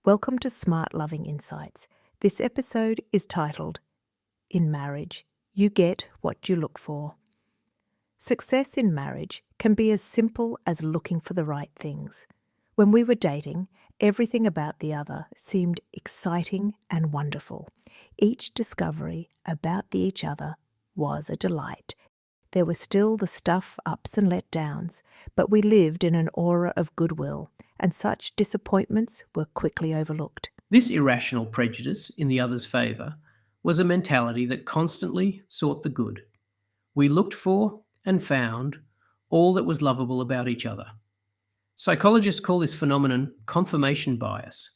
Welcome to SmartLoving Insights. This episode is titled, In Marriage, You Get What You Look For. Success in marriage can be as simple as looking for the right things. When we were dating, everything about the other seemed exciting and wonderful. Each discovery about each other was a delight. There were still the stuff ups and letdowns, but we lived in an aura of goodwill, and such disappointments were quickly overlooked. This irrational prejudice in the other's favour was a mentality that constantly sought the good. We looked for and found all that was lovable about each other. Psychologists call this phenomenon confirmation bias.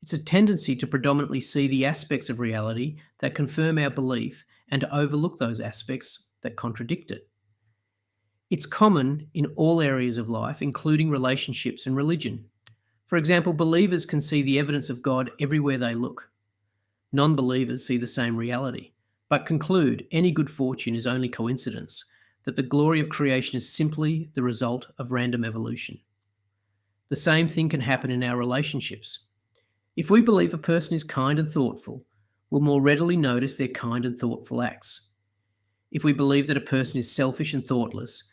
It's a tendency to predominantly see the aspects of reality that confirm our belief and to overlook those aspects that contradict it. It's common in all areas of life, including relationships and religion. For example, believers can see the evidence of God everywhere they look. Non-believers see the same reality, but conclude any good fortune is only coincidence, that the glory of creation is simply the result of random evolution. The same thing can happen in our relationships. If we believe a person is kind and thoughtful, we'll more readily notice their kind and thoughtful acts. If we believe that a person is selfish and thoughtless,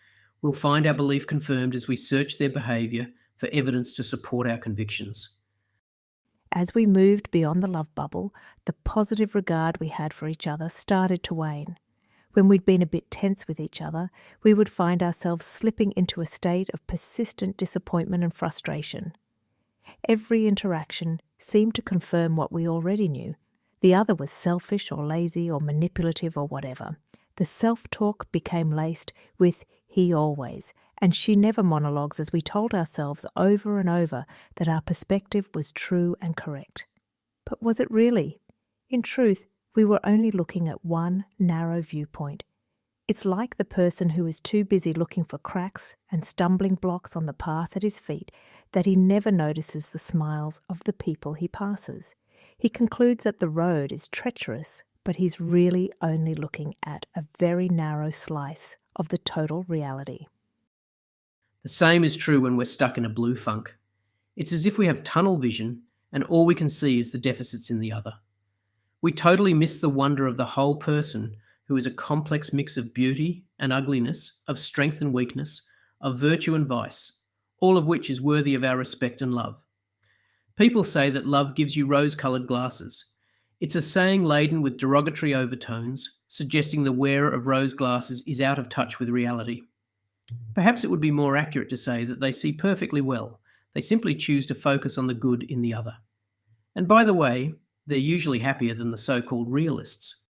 we'll find our belief confirmed as we search their behaviour for evidence to support our convictions. As we moved beyond the love bubble, the positive regard we had for each other started to wane. When we'd been a bit tense with each other, we would find ourselves slipping into a state of persistent disappointment and frustration. Every interaction seemed to confirm what we already knew. The other was selfish or lazy or manipulative or whatever. The self-talk became laced with he always, and she never monologues as we told ourselves over and over that our perspective was true and correct. But was it really? In truth, we were only looking at one narrow viewpoint. It's like the person who is too busy looking for cracks and stumbling blocks on the path at his feet that he never notices the smiles of the people he passes. He concludes that the road is treacherous, but he's really only looking at a very narrow slice of the total reality. The same is true when we're stuck in a blue funk. It's as if we have tunnel vision and all we can see is the deficits in the other. We totally miss the wonder of the whole person, who is a complex mix of beauty and ugliness, of strength and weakness, of virtue and vice, all of which is worthy of our respect and love. People say that love gives you rose-coloured glasses. It's a saying laden with derogatory overtones, suggesting the wearer of rose glasses is out of touch with reality. Perhaps it would be more accurate to say that they see perfectly well. They simply choose to focus on the good in the other. And by the way, they're usually happier than the so-called realists.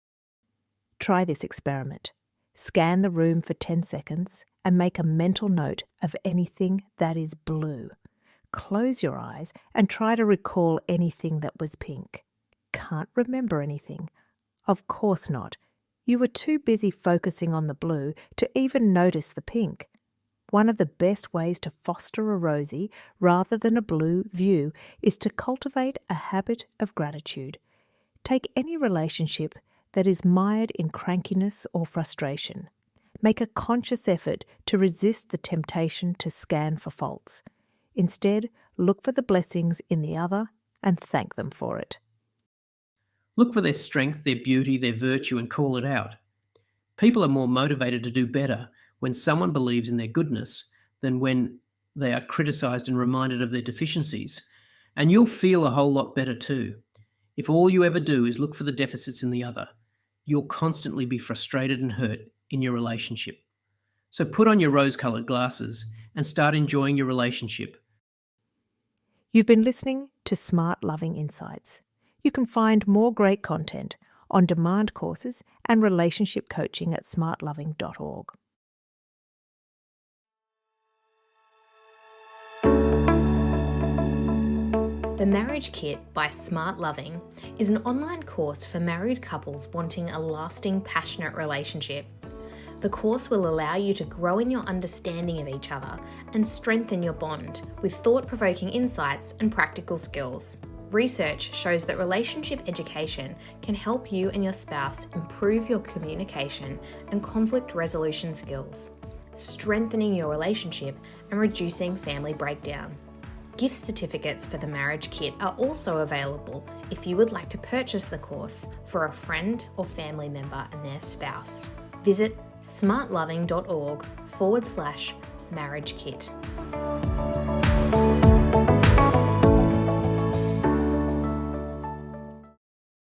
Try this experiment. Scan the room for 10 seconds and make a mental note of anything that is blue. Close your eyes and try to recall anything that was pink. Can't remember anything? Of course not. You were too busy focusing on the blue to even notice the pink. One of the best ways to foster a rosy rather than a blue view is to cultivate a habit of gratitude. Take any relationship that is mired in crankiness or frustration. Make a conscious effort to resist the temptation to scan for faults. Instead, look for the blessings in the other and thank them for it. Look for their strength, their beauty, their virtue, and call it out. People are more motivated to do better when someone believes in their goodness than when they are criticised and reminded of their deficiencies. And you'll feel a whole lot better too. If all you ever do is look for the deficits in the other, you'll constantly be frustrated and hurt in your relationship. So put on your rose-coloured glasses and start enjoying your relationship. You've been listening to SmartLoving Insights. You can find more great content, on-demand courses and relationship coaching at smartloving.org. The Marriage Kit by SmartLoving is an online course for married couples wanting a lasting, passionate relationship. The course will allow you to grow in your understanding of each other and strengthen your bond with thought-provoking insights and practical skills. Research shows that relationship education can help you and your spouse improve your communication and conflict resolution skills, strengthening your relationship and reducing family breakdown. Gift certificates for the marriage kit are also available if you would like to purchase the course for a friend or family member and their spouse. Visit smartloving.org/marriage kit.